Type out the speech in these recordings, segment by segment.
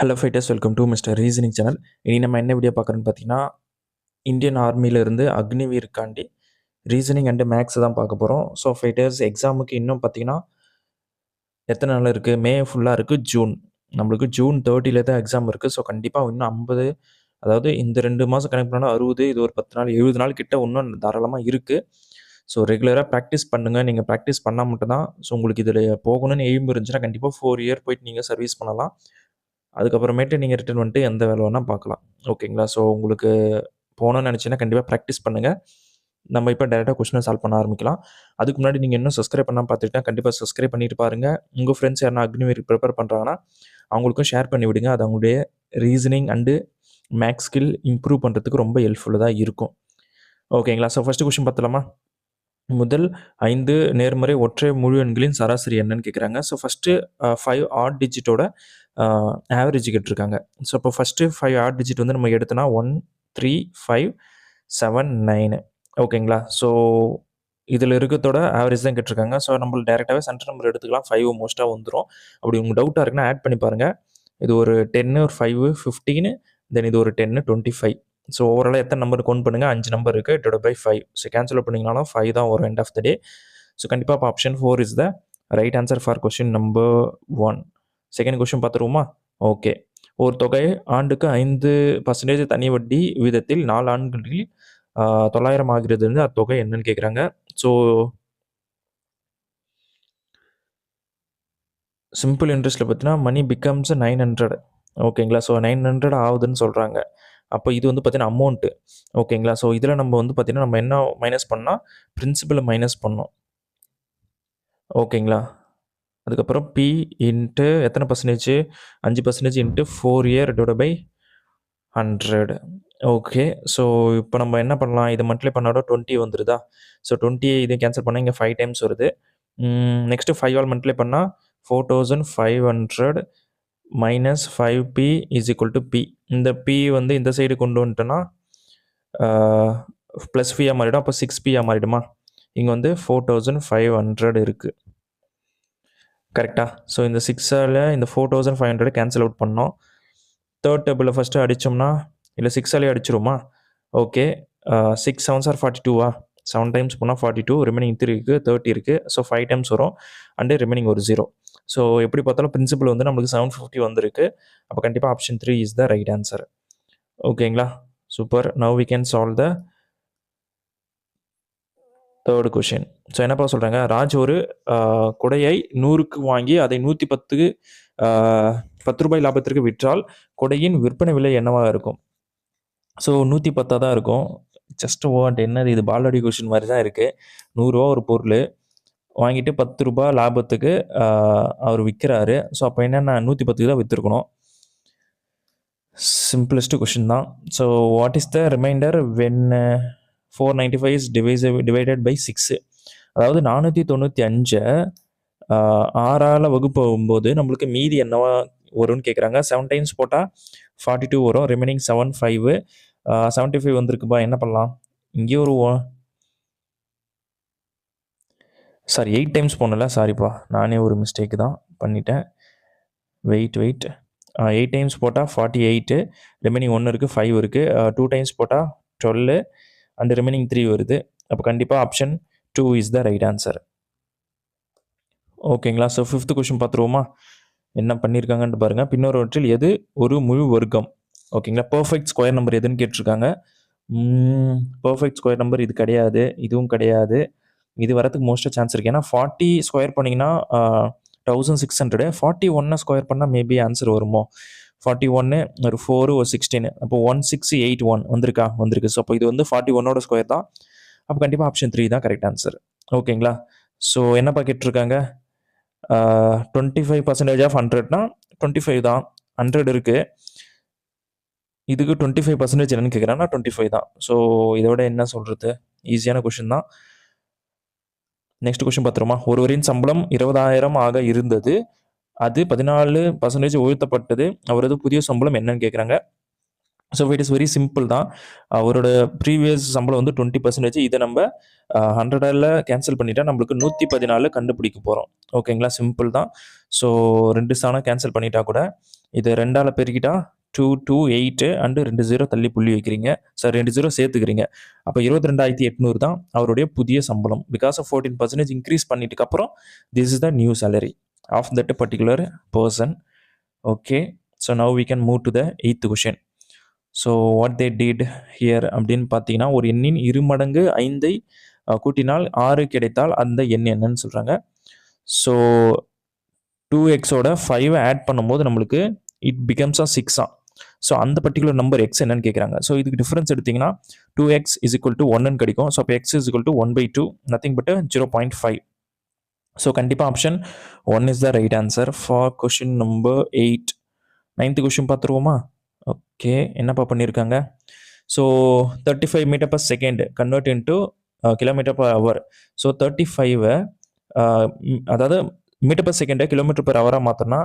Hello fighters, welcome to mister reasoning channel. இனி நம்ம என்ன வீடியோ பார்க்குறோன்னு பார்த்தீங்கன்னா, இந்தியன் ஆர்மியிலேருந்து அக்னிவீருக்காண்டி ரீசனிங் அண்டு மேக்ஸ் தான் பார்க்க போகிறோம். ஸோ ஃபைட்டர்ஸ், எக்ஸாமுக்கு இன்னும் பார்த்தீங்கன்னா எத்தனை நாள் இருக்குது? மே ஃபுல்லாக இருக்குது. ஜூன் நம்மளுக்கு ஜூன் 30 தான் எக்ஸாம் இருக்குது. ஸோ கண்டிப்பாக இன்னும் 50, அதாவது இந்த 2 மாதம் கணக்கு பண்ணாலும் 60, இது ஒரு 10 நாள் 70 நாள் கிட்ட இன்னும் தாராளமாக இருக்குது. ஸோ ரெகுலராக ப்ராக்டிஸ் பண்ணுங்கள். நீங்கள் ப்ராக்டிஸ் பண்ணால் மட்டும்தான் ஸோ உங்களுக்கு இதில் போகணும்னு எய்ம் இருந்துச்சுன்னா கண்டிப்பாக 4 இயர் போயிட்டு நீங்கள் சர்வீஸ் பண்ணலாம். அதுக்கப்புறமேட்டு நீங்கள் ரிட்டர்ன் வந்துட்டு எந்த வேலை வேணால் பார்க்கலாம். ஓகேங்களா? ஸோ உங்களுக்கு போகணும்னு நினச்சிங்கன்னா கண்டிப்பாக ப்ராக்டிஸ் பண்ணுங்கள். நம்ம இப்போ டேரெக்டாக கொஸ்டினை சால்வ் பண்ண ஆரம்பிக்கலாம். அதுக்கு முன்னாடி நீங்கள் இன்னும் சப்ஸ்கிரைப் பண்ணாமல் பார்த்துக்கிட்டா கண்டிப்பாக சப்ஸ்கிரைப் பண்ணிட்டு பாருங்கள். உங்கள் ஃப்ரெண்ட்ஸ் யாருன்னா அக்னிவீருக்கு ப்ரிப்பேர் பண்ணுறாங்கன்னா அவங்களுக்கும் ஷேர் பண்ணி விடுங்க. அது அவங்களுடைய reasoning and maths skill improve பண்ணுறதுக்கு ரொம்ப ஹெல்ப்ஃபுல்லாக இருக்கும். ஓகேங்களா? ஸோ ஃபஸ்ட்டு கொஸ்டின் பார்த்துலாமா? முதல் 5 நேர்மறை ஒற்றை முழு எண்களின் சராசரி என்னன்னு கேட்குறாங்க. ஸோ ஃபஸ்ட்டு 5 ஆட் டிஜிட்டோட ஆவரேஜ் கேட்டிருக்காங்க. ஸோ இப்போ ஃபஸ்ட்டு 5 ஆட் டிஜிட் வந்து நம்ம எடுத்தோன்னா 1, 3, 5, 7, 9. ஓகேங்களா? ஸோ இதில் இருக்கிறதோட ஆவரேஜ் தான் கேட்டிருக்காங்க. ஸோ நம்ம டேரெக்டாகவே சென்டர் நம்பர் எடுத்துக்கலாம். 5 மோஸ்ட்டாக வந்துடும். அப்படி உங்களுக்கு டவுட்டாக இருக்குன்னா ஆட் பண்ணி பாருங்கள். இது ஒரு 10, ஒரு 5, 15, தென் இது ஒரு 10, 25. ஸோ ஓவராலாக எத்தனை நம்பர் கவுண்ட் பண்ணுங்கள்? 5 நம்பர் இருக்குது. Divide by 5. ஸோ கேன்சல் பண்ணிங்கனாலும் 5 தான் வரும் end of the day. So கண்டிப்பாக இப்போ option 4 is the right answer for question number 1. Second question பார்த்துருவோமா? ஓகே. ஒரு தொகை ஆண்டுக்கு 5% தனி வட்டி விதத்தில் 4 ஆண்டுகளில் 900 ஆகிறது வந்து அத்தொகை என்னன்னு கேட்குறாங்க. ஸோ சிம்பிள் இன்ட்ரெஸ்ட்டில் பார்த்தீங்கன்னா மணி பிகம்ஸ் 900. ஓகேங்களா? ஸோ 900 ஆகுதுன்னு சொல்கிறாங்க. அப்போ இது வந்து பார்த்தீங்கன்னா அமௌண்ட்டு. ஓகேங்களா? ஸோ இதில் நம்ம வந்து பார்த்தீங்கன்னா நம்ம என்ன மைனஸ் பண்ணால் பிரின்சிபலை மைனஸ் பண்ணோம். ஓகேங்களா? அதுக்கப்புறம் பி இன்ட்டு எத்தனை percentage? 5% into 4 year divide by 100. Okay. So இப்போ நம்ம என்ன பண்ணலாம்? இதை மல்டிப்ளை பண்ணாலும் 20 வந்துருதா? ஸோ 20 இதை கேன்சல் பண்ணால் இங்கே 5 டைம்ஸ் வருது. நெக்ஸ்ட்டு 5 ஆல் மல்டிப்ளை பண்ணால் 4500 minus 5p is equal to P. இந்த பி வந்து இந்த சைடு கொண்டு வந்துட்டோன்னா ப்ளஸ் பியாக மாறிடும். அப்போ 6pயாக மாறிடுமா? இங்கே வந்து 4500 இருக்குது. கரெக்டாக? ஸோ இந்த 6ஆல் இந்த 4500 கேன்சல் அவுட் பண்ணோம். தேர்ட் டேபிளில் ஃபஸ்ட்டு அடித்தோம்னா இல்லை 6ஆலே அடிச்சிருமா? ஓகே. 6 7s are 42வா? 7 டைம்ஸ் போனால் 42, ரிமைனிங் 3 இருக்குது, 30 இருக்குது. ஸோ 5 டைம்ஸ் வரும் அண்டு ரிமைனிங் ஒரு 0. ஸோ எப்படி பார்த்தாலும் பிரின்சிபல் வந்து நம்மளுக்கு 750 வந்திருக்கு. அப்போ கண்டிப்பாக option 3 is the right answer. ஓகேங்களா? Super. Now we can solve the third question. So என்னப்பா சொல்கிறாங்க? ராஜ் ஒரு கொடையை 100க்கு வாங்கி அதை 110க்கு 10 ரூபாய் லாபத்திற்கு விற்றால் கொடையின் விற்பனை விலை என்னவாக இருக்கும்? ஸோ 110 தான் இருக்கும். ஜஸ்ட் வாட் என்னது இது? பால்வாடி கொஷின் மாதிரி தான் இருக்குது. 100 ரூபா ஒரு பொருள் வாங்கிட்டு 10 ரூபா லாபத்துக்கு அவர் விற்கிறாரு. ஸோ அப்போ என்னென்ன 110க்கு தான் விற்றுருக்கணும். சிம்பிளஸ்ட் கொஷின் தான். So what is the remainder when 495 is divided by 6? அதாவது 495 6ஆல் வகுப்பும்போது நம்மளுக்கு மீதி என்னவா வரும்னு கேட்குறாங்க. 7 டைம்ஸ் போட்டால் 42 வரும். ரிமைனிங் 75 75 வந்திருக்குப்பா. என்ன பண்ணலாம்? இங்கேயே ஒரு 8 டைம்ஸ் போனல. சாரிப்பா, நானே ஒரு மிஸ்டேக் தான் பண்ணிட்டேன். வெயிட் 8 டைம்ஸ் போட்டால் 48, ரிமைனிங் 1 இருக்குது, 5 இருக்குது. 2 டைம்ஸ் போட்டால் 12 அண்ட் ரிமைனிங் 3 வருது. அப்போ கண்டிப்பாக option 2 is the right answer. ஓகேங்களா? ஸோ 5th கொஸ்டின் பார்த்துருவோமா? என்ன பண்ணியிருக்காங்கன்ட்டு பாருங்கள். பின்னொருவற்றில் எது ஒரு முழு வர்க்கம்? ஓகேங்களா? பர்ஃபெக்ட் ஸ்கொயர் நம்பர் எதுன்னு கேட்டிருக்காங்க. பர்ஃபெக்ட் ஸ்கொயர் நம்பர் இது கிடையாது, இதுவும் கிடையாது. இது வரதுக்கு மோஸ்ட்டாக சான்ஸ் இருக்குது. ஏன்னா 40 ஸ்கொயர் பண்ணிங்கன்னா 1600. 41 ஸ்கொயர் பண்ணால் மேபி ஆன்சர் வருமோ? 41 ஒரு 4 ஒரு 16, அப்போ 1681 வந்திருக்கா? வந்திருக்கு. ஸோ அப்போ இது வந்து 41ஓட ஸ்கொயர் தான். அப்போ கண்டிப்பாக ஆப்ஷன் 3 தான் கரெக்ட் ஆன்சர். ஓகேங்களா? ஸோ என்னப்பா கேட்டிருக்காங்க? 25% ஆஃப் 100னா 25 தான். 100 இருக்குது, இதுக்கு 25% என்னன்னு கேட்குறாங்கன்னா 25 தான். ஸோ இதோட என்ன சொல்கிறது? ஈஸியான கொஷின் தான். நெக்ஸ்ட் கொஸ்டின் பார்த்துருமா? ஒருவரின் சம்பளம் 20,000 ஆக இருந்தது, அது 14% உயர்த்தப்பட்டது. அவரது புதிய சம்பளம் என்னன்னு கேட்குறாங்க. So it is very simple தான். அவரோட ப்ரீவியஸ் சம்பளம் வந்து 20%. இதை நம்ம 100ஆல் கேன்சல் பண்ணிட்டா நம்மளுக்கு 114 கண்டுபிடிக்க போகிறோம். ஓகேங்களா? சிம்பிள் தான். ஸோ 2 ஸ்தானம் கேன்சல் பண்ணிட்டா கூட இதை 2ஆல் பெருக்கிட்டா 2, 2, 8 அண்டு 2 0 தள்ளி புள்ளி வைக்கிறீங்க. சார் 2 0 சேர்த்துக்கிறீங்க. அப்போ 22,800 தான் அவருடைய புதிய சம்பளம். பிகாஸ் ஆஃப் 14% இன்க்ரீஸ் பண்ணிட்டுக்கு அப்புறம் this is the new salary of that particular person. Okay, so now we can move to the 8th question. So what they did here அப்படின்னு பார்த்தீங்கன்னா, ஒரு எண்ணின் இருமடங்கு 5ஐ கூட்டினால் 6 கிடைத்தால் அந்த எண் என்னன்னு சொல்கிறாங்க. ஸோ 2xோட 5 ஆட் பண்ணும்போது நம்மளுக்கு இட் பிகம்ஸ் 6. ஸோ அந்த பர்டிகுலர் நம்பர் எக்ஸ் என்னன்னு கேட்குறாங்க. ஸோ இதுக்கு டிஃபரன்ஸ் எடுத்திங்கன்னா 2x இஸ் ஈக்குவல் டு 1ன்னு கிடைக்கும். ஸோ அப்போ x is equal to 1/2, nothing but 0.5. So கண்டிப்பாக option 1 is the right answer for question number 8. 9th question பார்த்துருவோமா? ஓகே, என்னப்பா பண்ணியிருக்காங்க? So 35 metre per second convert into kilometre per hour. So 35 அதாவது metre per செகண்டை kilometre per ஹவராக மாற்றோம்னா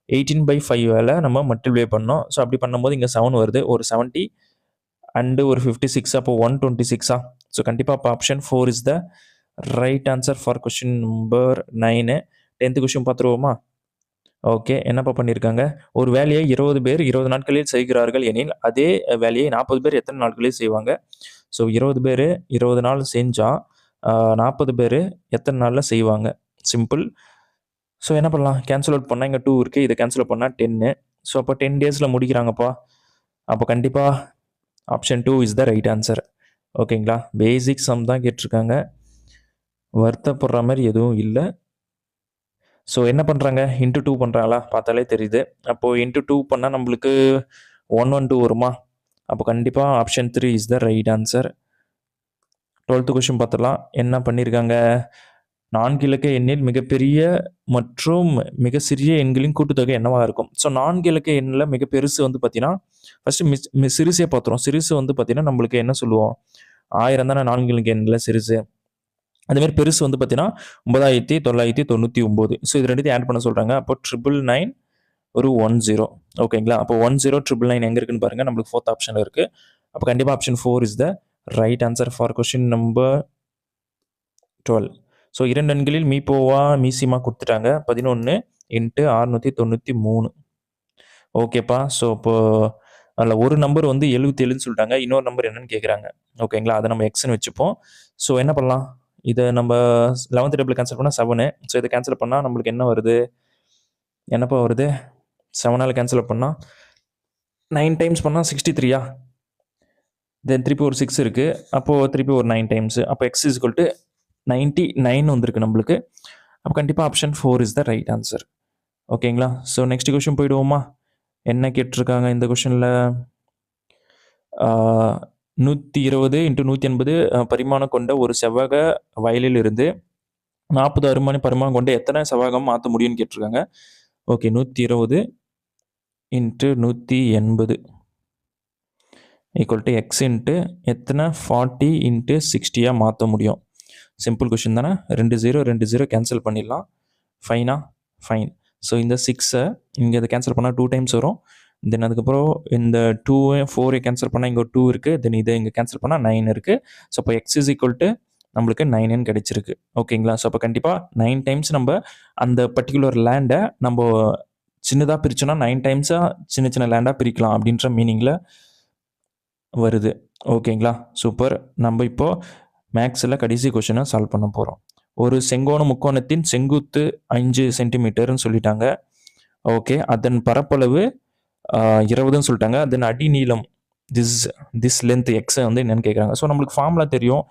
18/5 நம்ம multiply பண்ணோம். ஸோ அப்படி பண்ணும்போது இங்கே 7 வருது, ஒரு 70 அண்டு ஒரு 56, அப்போ 126. ஸோ கண்டிப்பாக அப்போ option 4 is the right answer for question number 9. 10th question பார்த்துருவோமா? ஓகே, என்னப்பா பண்ணியிருக்காங்க? ஒரு வேலையை 20 பேர் 20 நாட்களில் செய்கிறார்கள் எனில் அதே வேலையை 40 பேர் எத்தனை நாட்களில் செய்வாங்க? ஸோ 20 பேர் 20 நாள் செஞ்சால் 40 பேர் எத்தனை நாளில் செய்வாங்க? சிம்பிள். ஸோ என்ன பண்ணலாம்? கேன்சல் அவுட் பண்ணால் இங்கே 2 இருக்குது, இதை கேன்சல் அவுட் பண்ணால் 10. ஸோ அப்போ 10 டேஸில் முடிக்கிறாங்கப்பா. அப்போ கண்டிப்பாக option 2 is the right answer. ஓகேங்களா? பேசிக் சம் தான் கேட்டிருக்காங்க, வருத்தப்படுற மாதிரி எதுவும் இல்லை. ஸோ என்ன பண்ணுறாங்க? இன்ட்டு 2 பண்ணுறாங்களா? பார்த்தாலே தெரியுது. அப்போது இன்ட்டு 2 பண்ணால் நம்மளுக்கு 112 வருமா? அப்போ கண்டிப்பாக option 3 is the right answer. 12th question பார்த்துடலாம். என்ன பண்ணியிருக்காங்க? 4 இலக்க எண்ணில் மிகப்பெரிய மற்றும் மிக சிறிய எண்களின் கூட்டுத்தொகை என்னவாக இருக்கும்? ஸோ 4 இலக்க எண்ணில் மிக பெருசு வந்து பார்த்தீங்கன்னா ஃபஸ்ட்டு சிறுசே பார்த்துரும். சிறுசு வந்து பார்த்தீங்கன்னா நம்மளுக்கு என்ன சொல்லுவோம்? 1000 தானே 4 இலக்க எண்ணில் சிறுசு. அதேமாதிரி பெருசு வந்து பார்த்தீங்கன்னா 9999. ஸோ இது ரெண்டுத்தையும் ஆட் பண்ண சொல்கிறாங்க. அப்போ 999 ஒரு 10. ஓகேங்களா? அப்போ 10,999 எங்கே இருக்குன்னு பாருங்கள், நம்மளுக்கு 4th ஆப்ஷனில் இருக்குது. அப்போ கண்டிப்பாக option 4 is the right answer for question number 12. So 2 எண்களில் மீப்போவா மீசிமா கொடுத்துட்டாங்க. 11 இன்ட்டு 693. ஓகேப்பா. ஸோ இப்போது அதில் ஒரு நம்பர் வந்து 77ன்னு சொல்லிட்டாங்க, இன்னொரு நம்பர் என்னன்னு கேட்குறாங்க. ஓகேங்களா? அதை நம்ம எக்ஸ்ன்னு வச்சுப்போம். ஸோ என்ன பண்ணலாம்? இதை நம்ம 11th டேபிள் கேன்சல் பண்ணால் 7. ஸோ இதை கேன்சல் பண்ணால் நம்மளுக்கு என்ன வருது? என்னப்பா வருது? 7ஆல் கேன்சல் பண்ணால் 9 டைம்ஸ் பண்ணால் 63. தென் திருப்பி ஒரு 6 இருக்குது, அப்போது திருப்பி ஒரு 9 டைம்ஸு. அப்போ எக்ஸ் இஸ் ஈக்குவல் டு 99 வந்திருக்கு நம்மளுக்கு. அப்போ கண்டிப்பாக option 4 is the right answer. ஓகேங்களா? ஸோ நெக்ஸ்ட் கொஷின் போயிடுவோமா? என்ன கேட்டிருக்காங்க இந்த கொஷினில்? 120 × 180 பரிமாணம் கொண்ட ஒரு செவ்வக வயலில் இருந்து 40 அருமானி பரிமாணம் கொண்ட எத்தனை செவ்வகம் மாற்ற முடியும்னு கேட்டிருக்காங்க. Okay, 120 × 180 equal to X into எத்தனை 40 × 60 மாற்ற முடியும். சிம்பிள் கொஷின் தானே? 2 0 2 0 கேன்சல் பண்ணிடலாம். ஃபைனா? ஃபைன். ஸோ இந்த 6 இங்கே இதை கேன்சல் பண்ணால் 2 டைம்ஸ் வரும். தென் அதுக்கப்புறம் இந்த 2 4 கேன்சல் பண்ணால் இங்கே ஒரு 2 இருக்குது. தென் இதை இங்கே கேன்சல் பண்ணால் 9 இருக்குது. ஸோ அப்போ எக்ஸ் இஸ் ஈக்குவல் டு நம்மளுக்கு 9 கிடைச்சிருக்கு. ஓகேங்களா? ஸோ அப்போ கண்டிப்பாக 9 டைம்ஸ் நம்ம அந்த பர்டிகுலர் லேண்டை நம்ம சின்னதாக பிரிச்சோன்னா 9 டைம்ஸாக சின்ன சின்ன லேண்டாக பிரிக்கலாம் அப்படின்ற மீனிங்கில் வருது. ஓகேங்களா? சூப்பர். நம்ம இப்போது மேக்ஸில் கடைசி கொஷினை சால்வ் பண்ண போகிறோம். ஒரு செங்கோண முக்கோணத்தின் செங்குத்து 5 சென்டிமீட்டர்னு சொல்லிட்டாங்க. ஓகே, அதன் பரப்பளவு 20ன்னு சொல்லிட்டாங்க. தென் அடி நீளம் திஸ் லென்த் எக்ஸை வந்து என்னென்னு கேட்குறாங்க. ஸோ நம்மளுக்கு ஃபார்முலா தெரியும்.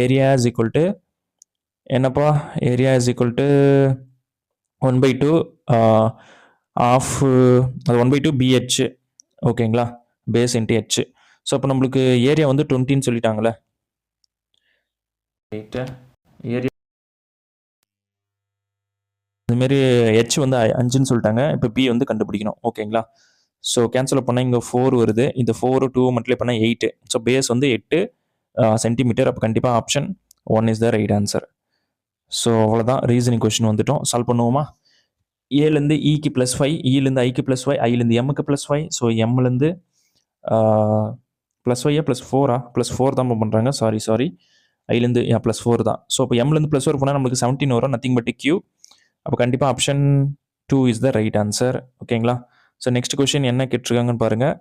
ஏரியா இஸ் ஈக்குவல் டு என்னப்பா? Area is equal to 1/2 of அது 1/2 BH. ஓகேங்களா? Base into H. ஸோ அப்போ நம்மளுக்கு ஏரியா வந்து 20ன்னு சொல்லிட்டாங்களே. ஏரியா இதுமாரி ஹெச் வந்து 5ன்னு சொல்லிட்டாங்க. இப்போ பி வந்து கண்டுபிடிக்கணும். ஓகேங்களா? ஸோ கேன்சல் பண்ணால் இங்கே 4 வருது. இந்த 4 2 மல்டிப்ளை பண்ணால் 8. ஸோ பேஸ் வந்து 8 சென்டிமீட்டர். அப்போ கண்டிப்பாக option 1 is the right answer. So அவ்வளோதான், ரீசனிங் கொஸ்டின் வந்துட்டோம். சால்வ் பண்ணுவோமா? ஏலேருந்து இக்கு +5, இலேருந்து ஐக்கு +5, ஐலேருந்து எம்முக்கு +5. ஸோ எம்லேருந்து +5 +4 +4 தான் பண்ணுறாங்க. சாரி ஐலேருந்து +4 தான். ஸோ இப்போ எம்லேருந்து +4 போனால் நம்மளுக்கு 17 வரும், நத்திங் பட் கியூ. அப்போ கண்டிப்பாக option 2 is the right answer. ஓகேங்களா? ஸோ நெக்ஸ்ட் கொஷின் என்ன கேட்டிருக்காங்கன்னு பாருங்கள்.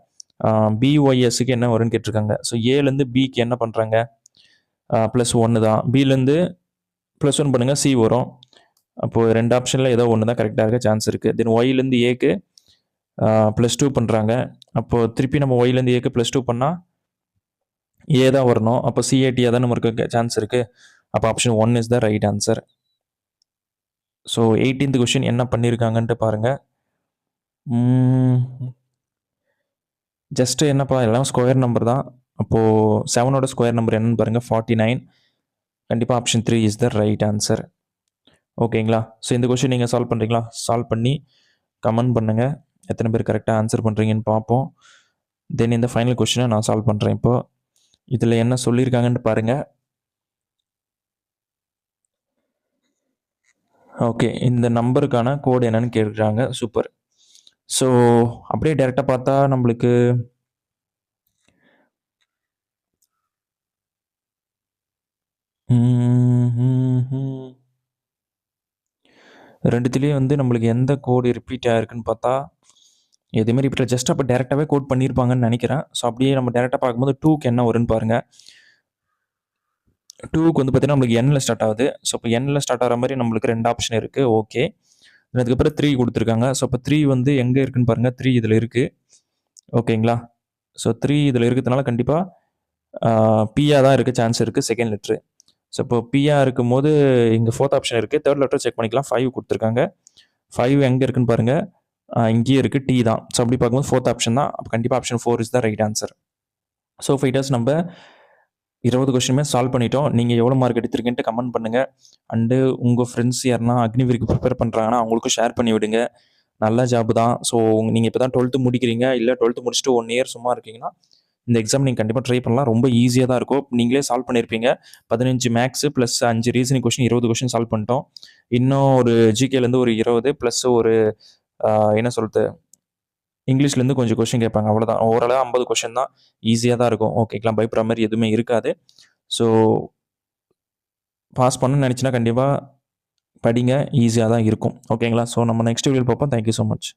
பிஒய்எஸ்க்கு என்ன வரும்னு கேட்டிருக்காங்க. ஸோ ஏலேருந்து பிக்கு என்ன பண்ணுறாங்க, +1 தான். பிலேருந்து +1 பண்ணுங்கள், சி வரும். அப்போது 2 ஆப்ஷனில் ஏதோ ஒன்று தான் கரெக்டாக இருக்க சான்ஸ் இருக்குது. தென் ஒய்லேருந்து ஏக்கு +2 பண்ணுறாங்க. அப்போது திருப்பி நம்ம ஒய்லேருந்து ஏக்கு +2 பண்ணால் ஏ தான் வரணும். அப்போ சிஏடியாக தான் நம்ம இருக்க சான்ஸ் இருக்குது. அப்போ option 1 is the right answer. So 18th question என்ன பண்ணியிருக்காங்கன்ட்டு பாருங்கள். ஜஸ்ட்டு என்னப்பா எல்லாம் ஸ்கொயர் நம்பர் தான். அப்போது 7ஓட ஸ்கொயர் நம்பர் என்னன்னு பாருங்கள், 49. கண்டிப்பாக option 3 is the right answer. ஓகேங்களா? ஸோ இந்த கொஷின் நீங்கள் சால்வ் பண்ணுறீங்களா? சால்வ் பண்ணி கமெண்ட் பண்ணுங்கள். எத்தனை பேர் கரெக்டாக ஆன்சர் பண்ணுறீங்கன்னு பார்ப்போம். தென் இந்த ஃபைனல் கொஷினை நான் சால்வ் பண்ணுறேன். இப்போது இதில் என்ன சொல்லியிருக்காங்கன்னு பாருங்கள். ஓகே, இந்த நம்பருக்கான கோடு என்னன்னு கேட்குறாங்க. சூப்பர். ஸோ அப்படியே டேரெக்டாக பார்த்தா நம்மளுக்கு ரெண்டுத்துலேயும் வந்து நம்மளுக்கு எந்த கோடு ரிப்பீட் ஆகிருக்குன்னு பார்த்தா எதுவுமே ரிப்பீட், ஜஸ்ட் அப்போ டேரெக்டாகவே கோட் பண்ணியிருப்பாங்கன்னு நினைக்கிறேன். ஸோ அப்படியே நம்ம டேரெக்டாக பார்க்கும்போது 2க்கு என்ன வரும்னு பாருங்கள். 2க்கு வந்து பார்த்தீங்கன்னா நம்மளுக்கு எண்ணில் ஸ்டார்ட் ஆகுது. ஸோ இப்போ எண்ணில் ஸ்டார்ட் ஆகிற மாதிரி நம்மளுக்கு 2 ஆப்ஷன் இருக்குது. ஓகே, அதுக்கப்புறம் 3 கொடுத்துருக்காங்க. ஸோ இப்போ 3 வந்து எங்கே இருக்குன்னு பாருங்கள். 3 இதில் இருக்குது. ஓகேங்களா? ஸோ 3 இதில் இருக்கிறதுனால கண்டிப்பாக பியாக தான் இருக்க சான்ஸ் இருக்குது, செகண்ட் லெட்ரு. ஸோ இப்போ பியாக இருக்கும் போது இங்கே 4th ஆப்ஷன் இருக்குது. தேர்ட் லெட்டர் செக் பண்ணிக்கலாம். 5 கொடுத்துருக்காங்க. 5 எங்கே இருக்குன்னு பாருங்கள். இங்கேயே இருக்குது, டி தான். ஸோ அப்படி பார்க்கும்போது 4th ஆப்ஷன் தான். அப்போ கண்டிப்பாக option 4 is the right answer. So fighters, நம்ம 20 கொஸ்டினுமே சால்வ் பண்ணிட்டோம். நீங்கள் எவ்வளோ மார்க் எடுத்திருக்கீன்ட்டு கமெண்ட் பண்ணுங்கள். அண்டு உங்கள் ஃப்ரெண்ட்ஸ் யாருன்னா அக்னிவீருக்கு ப்ரிப்பேர் பண்ணுறாங்கன்னா அவங்களுக்கும் ஷேர் பண்ணி விடுங்க. நல்ல ஜாப் தான். ஸோ நீங்கள் இப்போ தான் 12th முடிக்கிறீங்க, இல்லை 12th முடிச்சுட்டு 1 இயர் சும்மா இருக்கீங்கன்னா இந்த எக்ஸாம் நீங்கள் கண்டிப்பாக ட்ரை பண்ணலாம். ரொம்ப ஈஸியாக தான் இருக்கும். நீங்களே சால்வ் பண்ணியிருப்பீங்க. 15 maths plus 5 reasoning question, 20 question solve பண்ணிட்டோம். இன்னும் ஒரு ஜிகேலேருந்து ஒரு 20 ப்ளஸ் ஒரு என்ன சொல்கிறது, இங்கிலீஷ்லேருந்து கொஞ்சம் கொஷின் கேட்பாங்க. அவ்வளோதான். ஓரளவு 50 கொஷின் தான். ஈஸியாக தான் இருக்கும். ஓகேங்களா? பயப்படுற மாதிரி எதுவுமே இருக்காது. ஸோ பாஸ் பண்ணணும்னு நினச்சின்னா கண்டிப்பாக படிங்க. ஈஸியாக தான் இருக்கும். ஓகேங்களா? ஸோ நம்ம நெக்ஸ்ட் வீடியோவில் பார்ப்போம். Thank you so much.